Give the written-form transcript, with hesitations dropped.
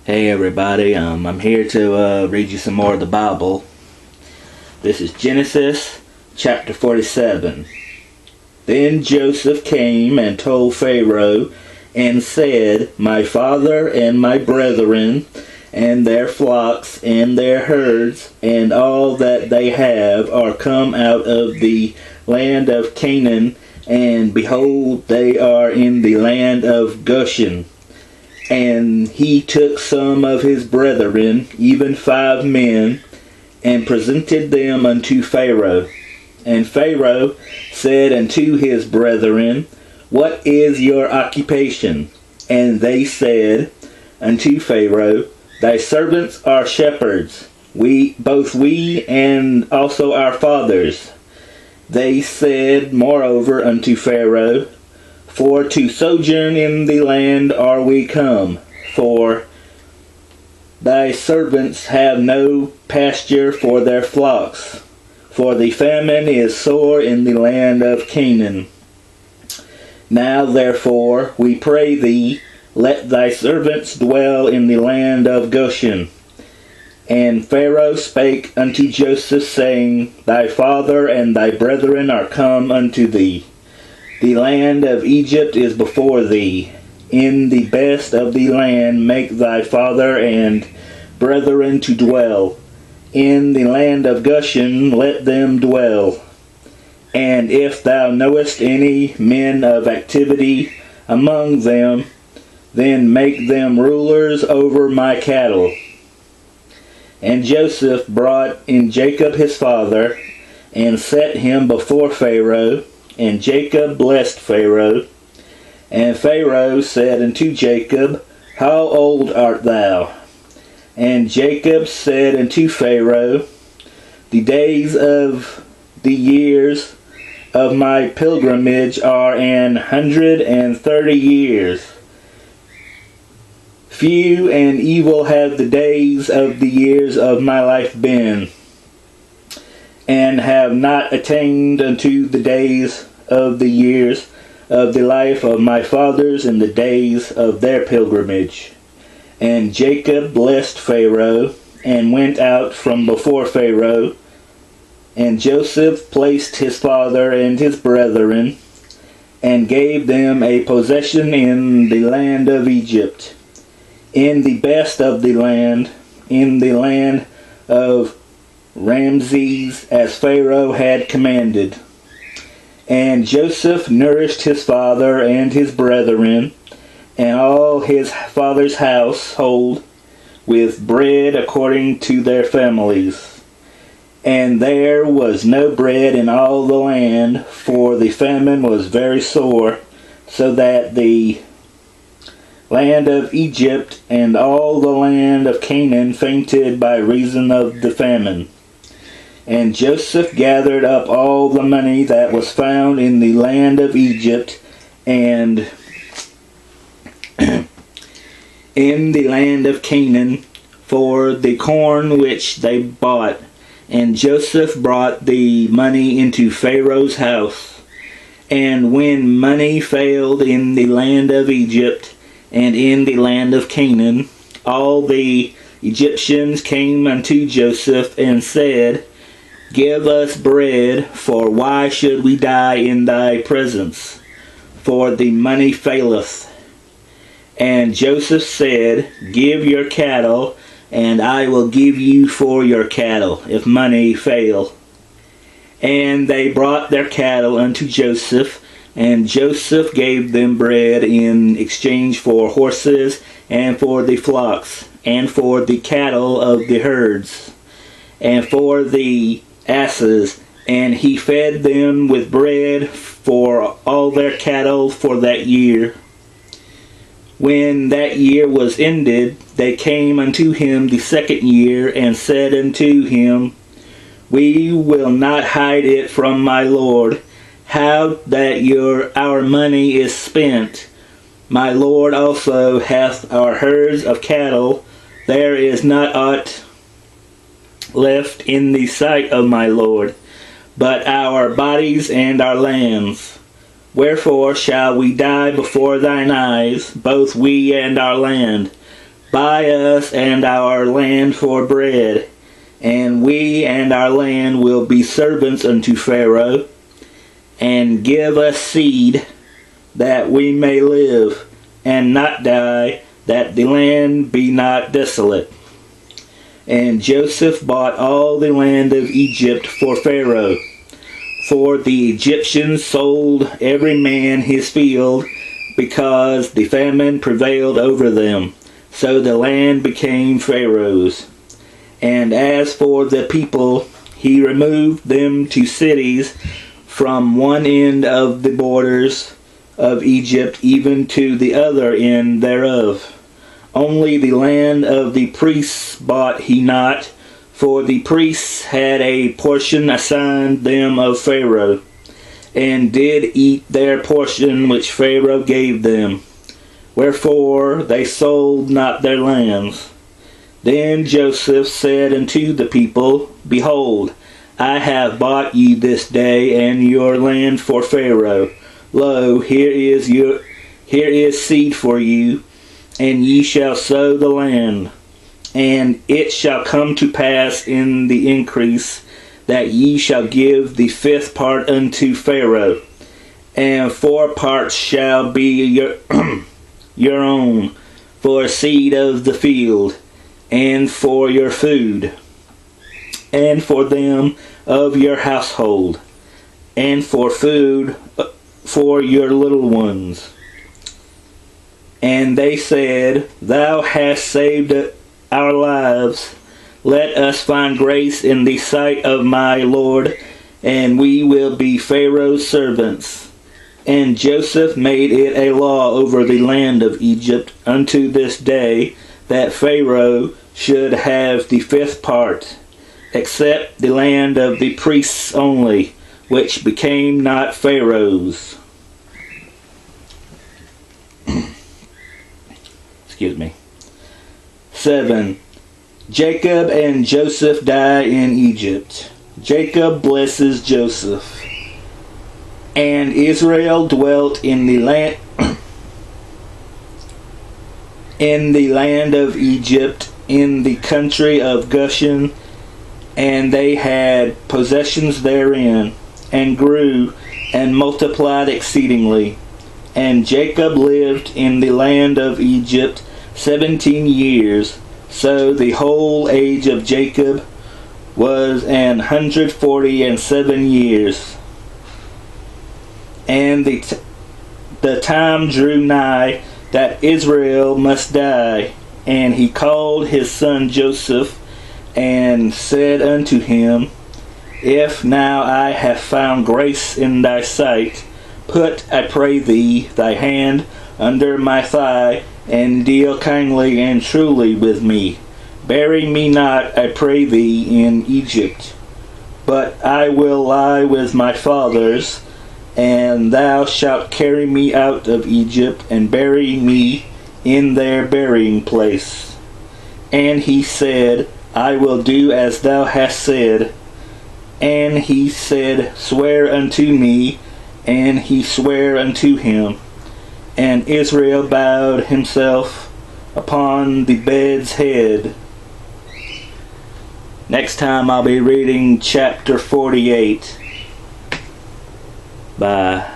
Hey everybody, I'm here to read you some more of the Bible. This is Genesis chapter 47. Then Joseph came and told Pharaoh and said, My father and my brethren and their flocks and their herds and all that they have are come out of the land of Canaan, and behold, they are in the land of Goshen. And he took some of his brethren, even 5 men, and presented them unto Pharaoh. And Pharaoh said unto his brethren, What is your occupation? And they said unto Pharaoh, Thy servants are shepherds, both we and also our fathers. They said moreover unto Pharaoh, For to sojourn in the land are we come, for thy servants have no pasture for their flocks, for the famine is sore in the land of Canaan. Now therefore, we pray thee, let thy servants dwell in the land of Goshen. And Pharaoh spake unto Joseph, saying, Thy father and thy brethren are come unto thee. The land of Egypt is before thee. In the best of the land make thy father and brethren to dwell. In the land of Goshen let them dwell. And if thou knowest any men of activity among them, then make them rulers over my cattle. And Joseph brought in Jacob his father, and set him before Pharaoh. And Jacob blessed Pharaoh. And Pharaoh said unto Jacob, How old art thou? And Jacob said unto Pharaoh, The days of the years of my pilgrimage are 130 years. Few and evil have the days of the years of my life been, and have not attained unto the days of the years of the life of my fathers in the days of their pilgrimage. And Jacob blessed Pharaoh, and went out from before Pharaoh. And Joseph placed his father and his brethren, and gave them a possession in the land of Egypt, in the best of the land, in the land of Ramses, as Pharaoh had commanded. And Joseph nourished his father and his brethren, and all his father's household, with bread according to their families. And there was no bread in all the land, for the famine was very sore, so that the land of Egypt and all the land of Canaan fainted by reason of the famine. And Joseph gathered up all the money that was found in the land of Egypt and in the land of Canaan for the corn which they bought. And Joseph brought the money into Pharaoh's house. And when money failed in the land of Egypt and in the land of Canaan, all the Egyptians came unto Joseph and said, Give us bread, for why should we die in thy presence? For the money faileth. And Joseph said, Give your cattle, and I will give you for your cattle, if money fail. And they brought their cattle unto Joseph, and Joseph gave them bread in exchange for horses, and for the flocks, and for the cattle of the herds, and for the asses, and he fed them with bread for all their cattle for that year. When that year was ended, they came unto him the second year, and said unto him, We will not hide it from my lord, how that our money is spent. My lord also hath our herds of cattle, there is not aught left in the sight of my lord, but our bodies and our lands. Wherefore shall we die before thine eyes, both we and our land? buy us and our land for bread, and we and our land will be servants unto Pharaoh, and give us seed, that we may live, and not die, that the land be not desolate. And Joseph bought all the land of Egypt for Pharaoh, for the Egyptians sold every man his field, because the famine prevailed over them. So the land became Pharaoh's. And as for the people, he removed them to cities from one end of the borders of Egypt even to the other end thereof. Only the land of the priests bought he not, for the priests had a portion assigned them of Pharaoh, and did eat their portion which Pharaoh gave them. Wherefore they sold not their lands. Then Joseph said unto the people, Behold, I have bought you this day and your land for Pharaoh. Lo, here is seed for you, and ye shall sow the land. And it shall come to pass in the increase that ye shall give the fifth part unto Pharaoh, and 4 parts shall be your own, for seed of the field, and for your food, and for them of your household, and for food for your little ones. And they said, Thou hast saved our lives. Let us find grace in the sight of my Lord, and we will be Pharaoh's servants. And Joseph made it a law over the land of Egypt unto this day, that Pharaoh should have the 5th part, except the land of the priests only, which became not Pharaoh's. Excuse me. 7. Jacob and Joseph die in Egypt. Jacob blesses Joseph. And Israel dwelt in the land of Egypt, in the country of Goshen, and they had possessions therein, and grew and multiplied exceedingly. And Jacob lived in the land of Egypt 17 years. So the whole age of Jacob was 147 years. And the time drew nigh that Israel must die. And he called his son Joseph, and said unto him, If now I have found grace in thy sight, put, I pray thee, thy hand under my thigh, and deal kindly and truly with me. Bury me not, I pray thee, in Egypt, but I will lie with my fathers, and thou shalt carry me out of Egypt, and bury me in their burying place. And he said, I will do as thou hast said. And he said, Swear unto me. And he sware unto him. And Israel bowed himself upon the bed's head. Next time I'll be reading chapter 48. Bye.